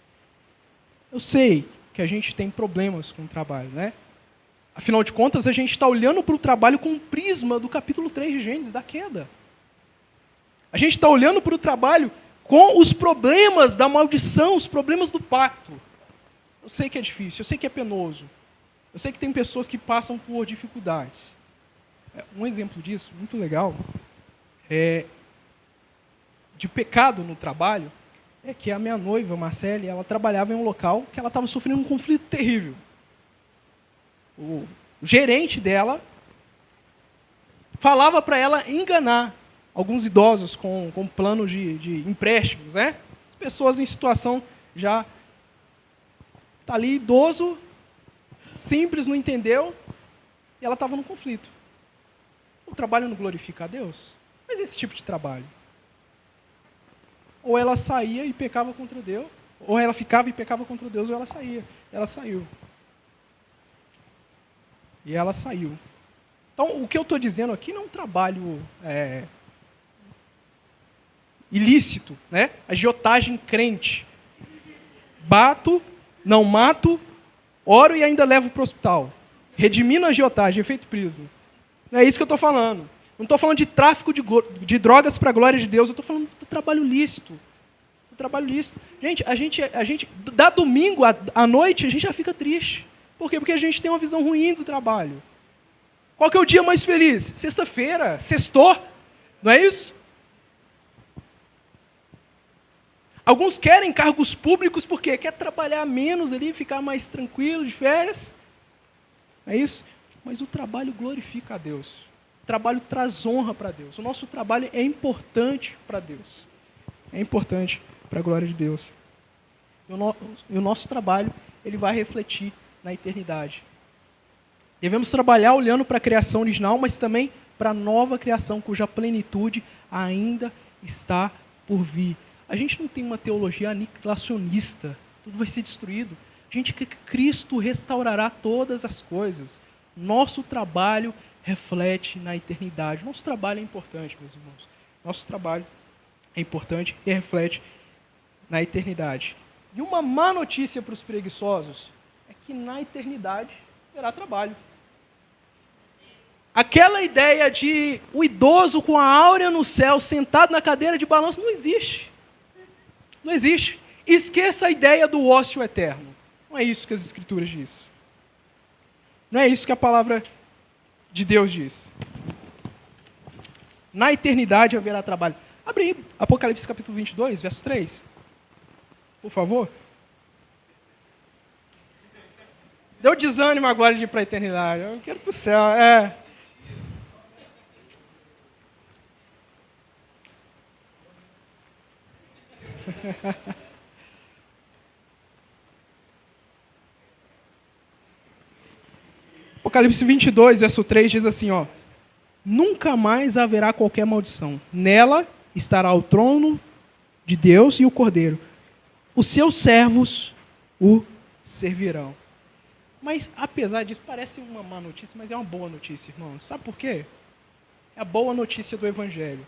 Eu sei que a gente tem problemas com o trabalho, né? Afinal de contas, a gente está olhando para o trabalho com o prisma do capítulo 3 de Gênesis, da queda. A gente está olhando para o trabalho com os problemas da maldição, os problemas do pacto. Eu sei que é difícil, eu sei que é penoso. Eu sei que tem pessoas que passam por dificuldades. Um exemplo disso, muito legal, de pecado no trabalho, é que a minha noiva, Marcele, ela trabalhava em um local que ela estava sofrendo um conflito terrível. O gerente dela falava para ela enganar alguns idosos com planos de empréstimos, né? As pessoas em situação já está ali, idoso, simples, não entendeu, e ela estava num conflito. O trabalho não glorifica a Deus? Mas esse tipo de trabalho. Ou ela saía e pecava contra Deus, ou ela ficava e pecava contra Deus, ou ela saía. Ela saiu. E ela saiu. Então, o que eu estou dizendo aqui não é um trabalho ilícito, né? Agiotagem crente. Bato, não mato, oro e ainda levo para o hospital. Redimindo a agiotagem, efeito prisma. Não é isso que eu estou falando. Não estou falando de tráfico de drogas para a glória de Deus, eu estou falando do trabalho lícito. Do trabalho lícito. Gente, a gente da domingo à noite, a gente já fica triste. Por quê? Porque a gente tem uma visão ruim do trabalho. Qual que é o dia mais feliz? Sexta-feira, sextou, não é isso? Alguns querem cargos públicos porque quer trabalhar menos ali, ficar mais tranquilo, de férias. É isso? Mas o trabalho glorifica a Deus. O trabalho traz honra para Deus. O nosso trabalho é importante para Deus. É importante para a glória de Deus. E o nosso trabalho, ele vai refletir na eternidade. Devemos trabalhar olhando para a criação original, mas também para a nova criação, cuja plenitude ainda está por vir. A gente não tem uma teologia aniquilacionista, tudo vai ser destruído. A gente quer que Cristo restaurará todas as coisas. Nosso trabalho reflete na eternidade. Nosso trabalho é importante, meus irmãos. Nosso trabalho é importante e reflete na eternidade. E uma má notícia para os preguiçosos é que na eternidade terá trabalho. Aquela ideia de o idoso com a áurea no céu, sentado na cadeira de balanço, não existe. Não existe. Esqueça a ideia do ócio eterno. Não é isso que as Escrituras dizem. Não é isso que a palavra de Deus diz. Na eternidade haverá trabalho. Abre aí, Apocalipse capítulo 22, verso 3. Por favor. Deu desânimo agora de ir para a eternidade. Eu quero ir para o céu. Apocalipse 22, verso 3 diz assim, ó: nunca mais haverá qualquer maldição. Nela estará o trono de Deus e o Cordeiro. Os seus servos o servirão. Mas, apesar disso, parece uma má notícia, mas é uma boa notícia, irmãos. Sabe por quê? É a boa notícia do Evangelho.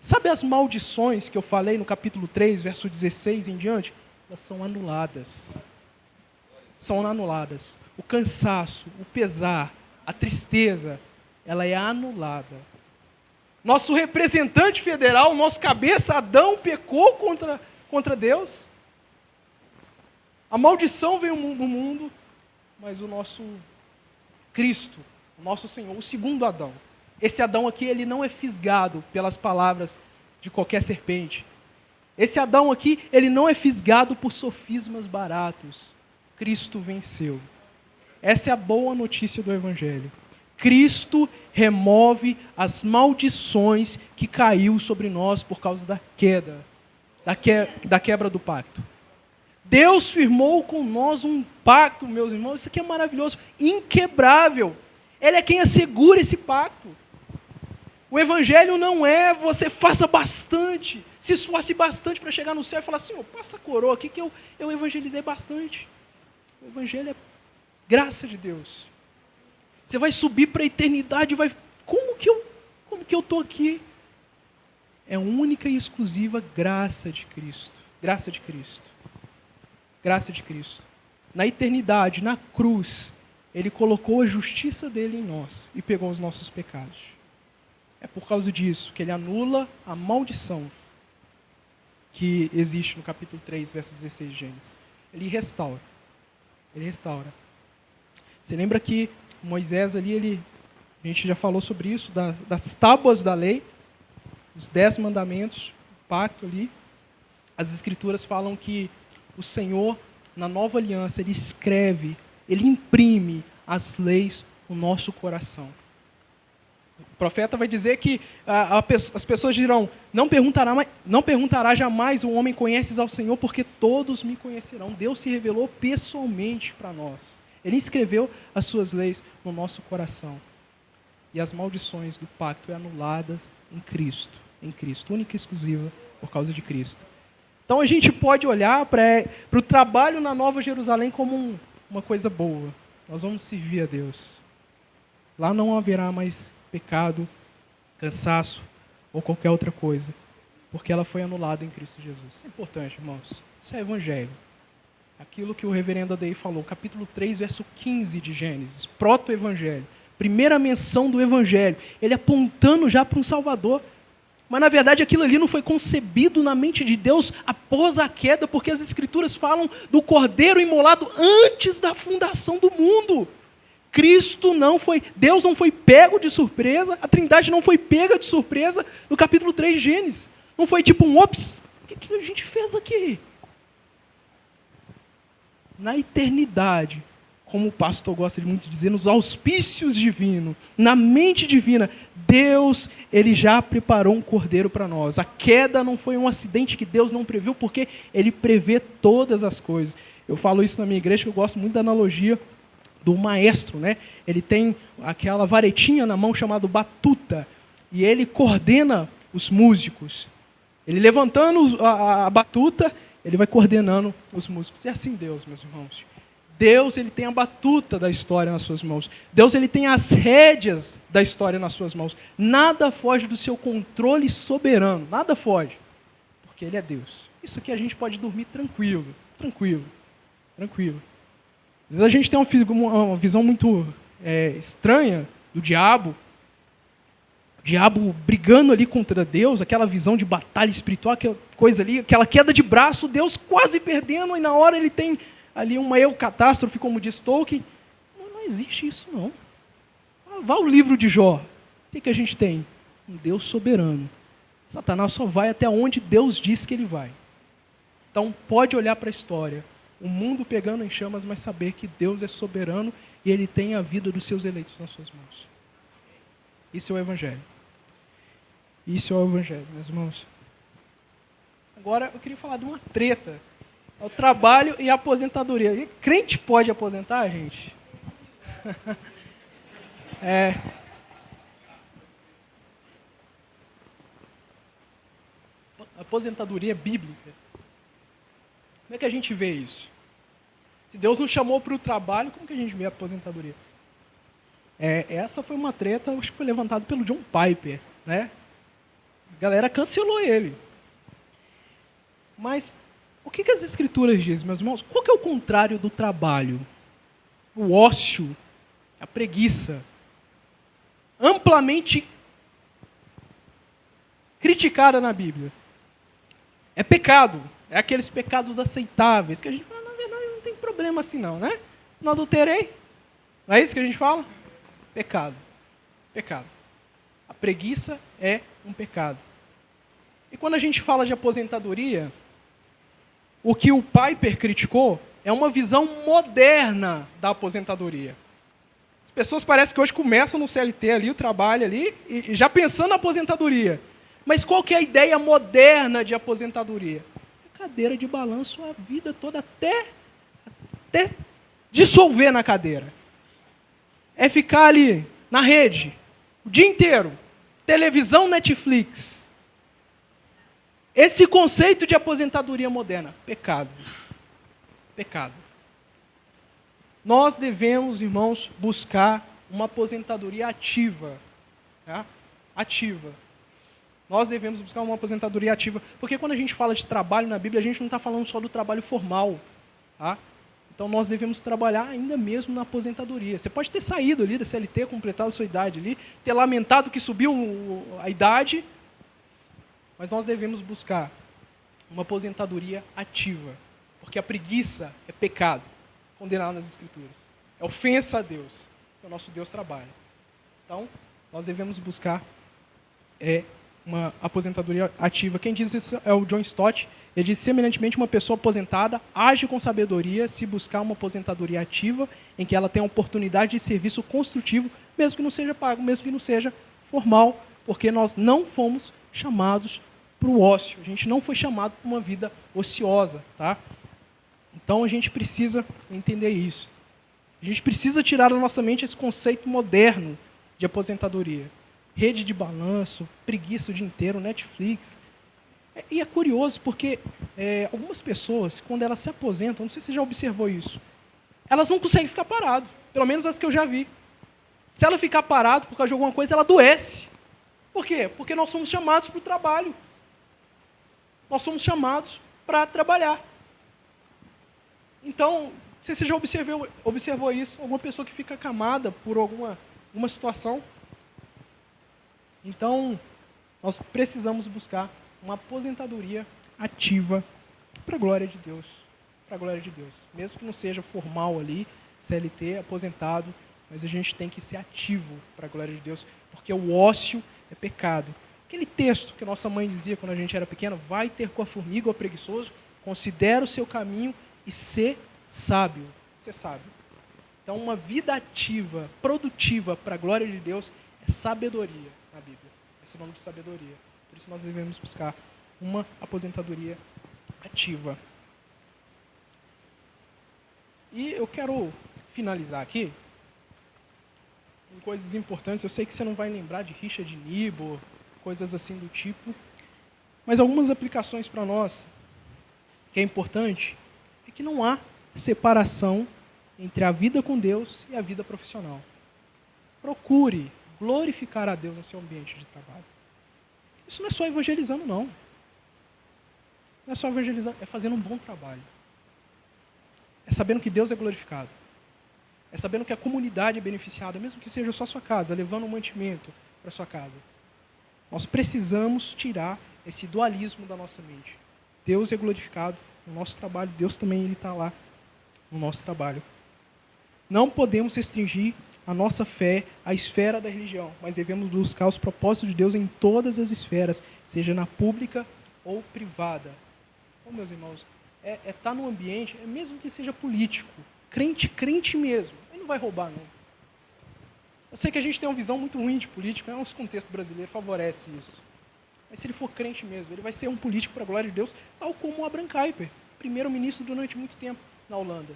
Sabe as maldições que eu falei no capítulo 3, verso 16 em diante? Elas são anuladas. São anuladas. O cansaço, o pesar, a tristeza, ela é anulada. Nosso representante federal, nosso cabeça, Adão, pecou contra Deus. A maldição veio no mundo, mas o nosso Cristo, o nosso Senhor, o segundo Adão. Esse Adão aqui, ele não é fisgado pelas palavras de qualquer serpente. Esse Adão aqui, ele não é fisgado por sofismas baratos. Cristo venceu. Essa é a boa notícia do Evangelho. Cristo remove as maldições que caiu sobre nós por causa da quebra do pacto. Deus firmou com nós um pacto, meus irmãos, isso aqui é maravilhoso, inquebrável. Ele é quem assegura esse pacto. O Evangelho não é você faça bastante, se esforce bastante para chegar no céu e falar assim, passa a coroa aqui que eu evangelizei bastante. O Evangelho é graça de Deus. Você vai subir para a eternidade, como que eu estou aqui? É única e exclusiva graça de Cristo. Graça de Cristo. Graça de Cristo. Na eternidade, na cruz, Ele colocou a justiça dele em nós e pegou os nossos pecados. É por causa disso que Ele anula a maldição que existe no capítulo 3, verso 16 de Gênesis. Ele restaura. Ele restaura. Você lembra que Moisés ali, a gente já falou sobre isso, das tábuas da lei, os 10 mandamentos, o pacto ali. As escrituras falam que o Senhor, na nova aliança, Ele escreve, Ele imprime as leis no nosso coração. O profeta vai dizer que as pessoas dirão, não perguntará jamais o homem conheces ao Senhor, porque todos me conhecerão. Deus se revelou pessoalmente para nós. Ele escreveu as suas leis no nosso coração. E as maldições do pacto é anuladas em Cristo, única e exclusiva por causa de Cristo. Então a gente pode olhar para o trabalho na Nova Jerusalém como uma coisa boa. Nós vamos servir a Deus. Lá não haverá mais pecado, cansaço ou qualquer outra coisa, porque ela foi anulada em Cristo Jesus. Isso é importante, irmãos. Isso é Evangelho. Aquilo que o reverendo Adei falou, capítulo 3, verso 15 de Gênesis, proto-evangelho. Primeira menção do Evangelho. Ele apontando já para um Salvador. Mas, na verdade, aquilo ali não foi concebido na mente de Deus após a queda, porque as Escrituras falam do Cordeiro imolado antes da fundação do mundo. Deus não foi pego de surpresa, a Trindade não foi pega de surpresa no capítulo 3 de Gênesis. Não foi tipo ops, o que a gente fez aqui? Na eternidade, como o pastor gosta de muito dizer, nos auspícios divinos, na mente divina, Deus, Ele já preparou um cordeiro para nós. A queda não foi um acidente que Deus não previu, porque Ele prevê todas as coisas. Eu falo isso na minha igreja, que eu gosto muito da analogia do maestro, né? Ele tem aquela varetinha na mão chamada batuta, e ele coordena os músicos. Ele levantando a batuta, ele vai coordenando os músicos. É assim Deus, meus irmãos. Deus, Ele tem a batuta da história nas suas mãos. Deus, Ele tem as rédeas da história nas suas mãos. Nada foge do seu controle soberano. Nada foge. Porque Ele é Deus. Isso aqui a gente pode dormir tranquilo. Tranquilo. Tranquilo. Às vezes a gente tem uma visão muito estranha do diabo. O diabo brigando ali contra Deus, aquela visão de batalha espiritual, aquela coisa ali, aquela queda de braço, Deus quase perdendo, e na hora ele tem ali uma catástrofe, como diz Tolkien. Não existe isso, não. Vá ao livro de Jó. O que a gente tem? Um Deus soberano. Satanás só vai até onde Deus diz que ele vai. Então, pode olhar para a história. O mundo pegando em chamas, mas saber que Deus é soberano e Ele tem a vida dos seus eleitos nas suas mãos. Isso é o Evangelho. Isso é o Evangelho, meus irmãos. Agora, eu queria falar de uma treta. É o trabalho e a aposentadoria. E crente pode aposentar, gente? Aposentadoria bíblica. Como é que a gente vê isso? Se Deus nos chamou para o trabalho, como que a gente vê a aposentadoria? Essa foi uma treta, acho que foi levantada pelo John Piper, né? A galera cancelou ele. Mas o que as Escrituras dizem, meus irmãos? Qual que é o contrário do trabalho? O ócio, a preguiça. Amplamente criticada na Bíblia. É pecado. É aqueles pecados aceitáveis, que a gente fala, na verdade, não tem problema assim não, né? Não adulterei. Não é isso que a gente fala? Pecado. Pecado. A preguiça é um pecado. E quando a gente fala de aposentadoria, o que o Piper criticou é uma visão moderna da aposentadoria. As pessoas parecem que hoje começam no CLT ali, o trabalho ali, e já pensando na aposentadoria. Mas qual que é a ideia moderna de aposentadoria? É cadeira de balanço a vida toda, até dissolver na cadeira. É ficar ali, na rede, o dia inteiro. Televisão, Netflix. Esse conceito de aposentadoria moderna, pecado. Pecado. Nós devemos, irmãos, buscar uma aposentadoria ativa. Tá? Ativa. Nós devemos buscar uma aposentadoria ativa. Porque quando a gente fala de trabalho na Bíblia, a gente não está falando só do trabalho formal. Tá? Então nós devemos trabalhar ainda mesmo na aposentadoria. Você pode ter saído ali da CLT, completado a sua idade ali, ter lamentado que subiu a idade, mas nós devemos buscar uma aposentadoria ativa. Porque a preguiça é pecado, condenado nas Escrituras. É ofensa a Deus, que o nosso Deus trabalha. Então, nós devemos buscar uma aposentadoria ativa. Quem diz isso é o John Stott. Ele diz, semelhantemente, uma pessoa aposentada age com sabedoria se buscar uma aposentadoria ativa, em que ela tem a oportunidade de serviço construtivo, mesmo que não seja pago, mesmo que não seja formal, porque nós não fomos chamados para o ócio. A gente não foi chamado para uma vida ociosa. Tá? Então, a gente precisa entender isso. A gente precisa tirar da nossa mente esse conceito moderno de aposentadoria. Rede de balanço, preguiça o dia inteiro, Netflix. E é curioso porque algumas pessoas, quando elas se aposentam, não sei se você já observou isso, elas não conseguem ficar paradas, pelo menos as que eu já vi. Se ela ficar parada por causa de alguma coisa, ela adoece. Por quê? Porque nós somos chamados para o trabalho. Nós somos chamados para trabalhar. Então, não sei se você já observou isso, alguma pessoa que fica acamada por alguma situação. Então, nós precisamos buscar uma aposentadoria ativa para a glória de Deus. Para a glória de Deus. Mesmo que não seja formal ali, CLT, aposentado, mas a gente tem que ser ativo para a glória de Deus, porque o ócio é pecado. Aquele texto que nossa mãe dizia quando a gente era pequeno, vai ter com a formiga ou preguiçoso, considera o seu caminho e ser sábio. Ser sábio. Então, uma vida ativa, produtiva para a glória de Deus é sabedoria na Bíblia. Esse é o nome de sabedoria. Por isso nós devemos buscar uma aposentadoria ativa. E eu quero finalizar aqui com coisas importantes. Eu sei que você não vai lembrar de Richard Niebuhr, coisas assim do tipo, mas algumas aplicações para nós que é importante é que não há separação entre a vida com Deus e a vida profissional. Procure glorificar a Deus no seu ambiente de trabalho. Isso não é só evangelizando, não. Não é só evangelizando, é fazendo um bom trabalho. É sabendo que Deus é glorificado. É sabendo que a comunidade é beneficiada, mesmo que seja só a sua casa, levando um mantimento para a sua casa. Nós precisamos tirar esse dualismo da nossa mente. Deus é glorificado no nosso trabalho, Deus também está lá no nosso trabalho. Não podemos restringir a nossa fé à esfera da religião, mas devemos buscar os propósitos de Deus em todas as esferas, seja na pública ou privada. Então, meus irmãos, estar no ambiente, mesmo que seja político, crente mesmo, ele não vai roubar, não. Eu sei que a gente tem uma visão muito ruim de político, o nosso contexto brasileiro favorece isso. Mas se ele for crente mesmo, ele vai ser um político para a glória de Deus, tal como o Abraham Kuyper, primeiro-ministro durante muito tempo na Holanda.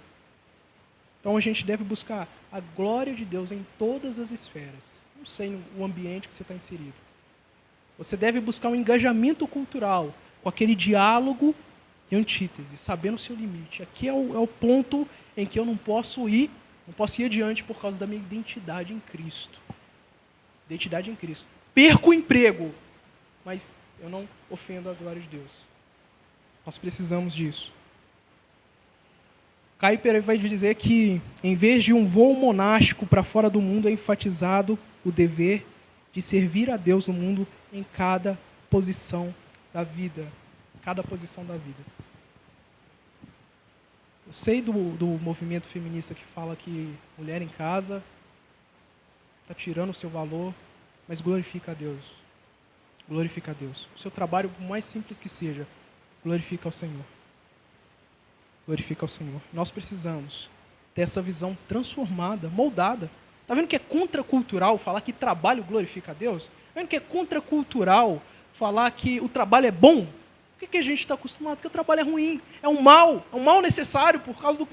Então a gente deve buscar a glória de Deus em todas as esferas. Não sei no ambiente que você está inserido. Você deve buscar um engajamento cultural com aquele diálogo e antítese, sabendo o seu limite. Aqui é o ponto em que eu não posso ir adiante por causa da minha identidade em Cristo. Identidade em Cristo. Perco o emprego, mas eu não ofendo a glória de Deus. Nós precisamos disso. Kuyper vai dizer que, em vez de um voo monástico para fora do mundo, é enfatizado o dever de servir a Deus no mundo em cada posição da vida. Cada posição da vida. Eu sei do movimento feminista que fala que mulher em casa está tirando o seu valor, mas glorifica a Deus. Glorifica a Deus. O seu trabalho, por mais simples que seja, glorifica ao Senhor. Glorifica ao Senhor. Nós precisamos ter essa visão transformada, moldada. Está vendo que é contracultural falar que trabalho glorifica a Deus? Está vendo que é contracultural falar que o trabalho é bom? Por que a gente está acostumado? Porque o trabalho é ruim, é um mal necessário por causa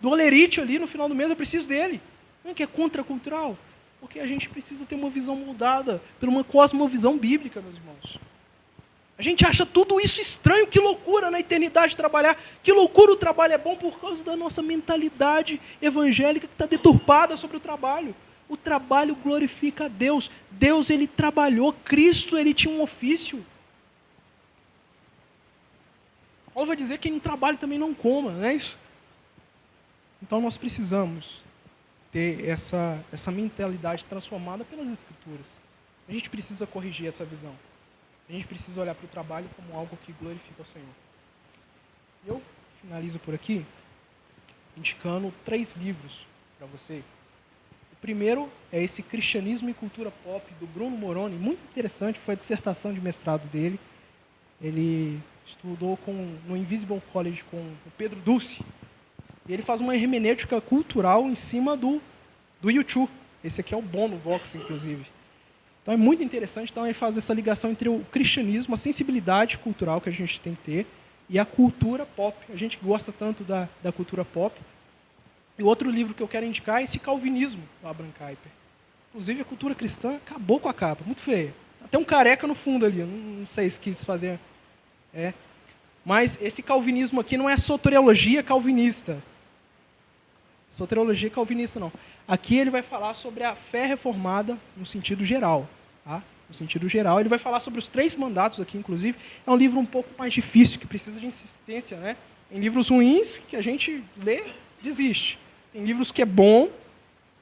do olerite ali no final do mês, eu preciso dele. Não é que é contracultural? Porque a gente precisa ter uma visão moldada por uma cosmovisão bíblica, meus irmãos. A gente acha tudo isso estranho, que loucura na eternidade trabalhar, que loucura o trabalho é bom por causa da nossa mentalidade evangélica que está deturpada sobre o trabalho. O trabalho glorifica a Deus. Deus, ele trabalhou, Cristo, ele tinha um ofício. Paulo vai dizer que quem não trabalha também não coma, não é isso? Então nós precisamos ter essa mentalidade transformada pelas Escrituras. A gente precisa corrigir essa visão. A gente precisa olhar para o trabalho como algo que glorifica o Senhor. Eu finalizo por aqui, indicando 3 livros para você. O primeiro é esse Cristianismo e Cultura Pop, do Bruno Moroni, muito interessante, foi a dissertação de mestrado dele. Ele estudou no Invisible College com o Pedro Dulce. E ele faz uma hermenêutica cultural em cima do YouTube. Esse aqui é o Bono Vox, inclusive. Então é muito interessante. Então ele faz essa ligação entre o cristianismo, a sensibilidade cultural que a gente tem que ter, e a cultura pop. A gente gosta tanto da cultura pop. E o outro livro que eu quero indicar é esse Calvinismo, do Abraham Kuyper. Inclusive a cultura cristã acabou com a capa, muito feia. Até um careca no fundo ali, não sei se quis fazer. Mas esse calvinismo aqui não é soteriologia calvinista. Soteriologia calvinista não. Aqui ele vai falar sobre a fé reformada no sentido geral. Tá? No sentido geral, ele vai falar sobre os 3 mandatos aqui, inclusive. É um livro um pouco mais difícil, que precisa de insistência, né? Tem livros ruins que a gente lê, desiste. Tem livros que é bom,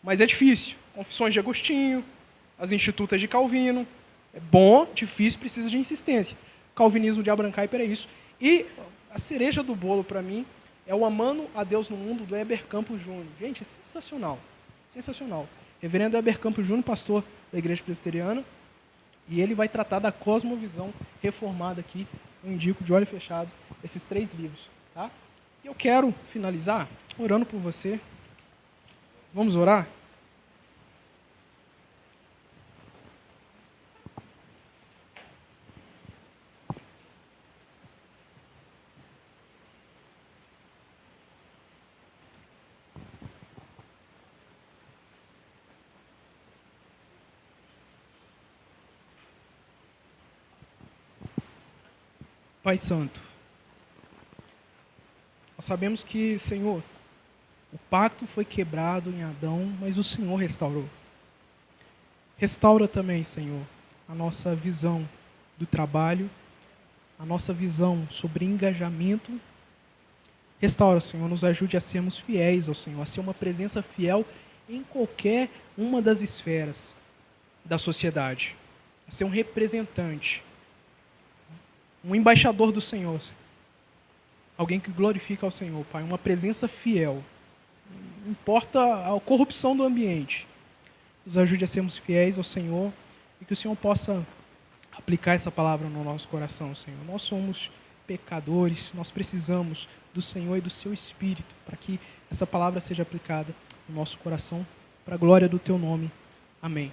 mas é difícil. Confissões de Agostinho, as Institutas de Calvino. É bom, difícil, precisa de insistência. O Calvinismo de Abraham Kuyper é isso. E a cereja do bolo, para mim, é o Amando a Deus no Mundo, do Heber Campos Júnior. Gente, é sensacional. Sensacional. Reverendo Heber Campos Júnior, pastor da Igreja Presbiteriana, e ele vai tratar da cosmovisão reformada aqui. Eu indico, de olho fechado, esses 3 livros. Tá? E eu quero finalizar orando por você. Vamos orar? Pai Santo, nós sabemos que, Senhor, o pacto foi quebrado em Adão, mas o Senhor restaurou. Restaura também, Senhor, a nossa visão do trabalho, a nossa visão sobre engajamento. Restaura, Senhor, nos ajude a sermos fiéis ao Senhor, a ser uma presença fiel em qualquer uma das esferas da sociedade, a ser um representante, um embaixador do Senhor, alguém que glorifica ao Senhor, Pai, uma presença fiel. Não importa a corrupção do ambiente, nos ajude a sermos fiéis ao Senhor e que o Senhor possa aplicar essa palavra no nosso coração, Senhor. Nós somos pecadores, nós precisamos do Senhor e do seu Espírito para que essa palavra seja aplicada no nosso coração, para a glória do teu nome. Amém.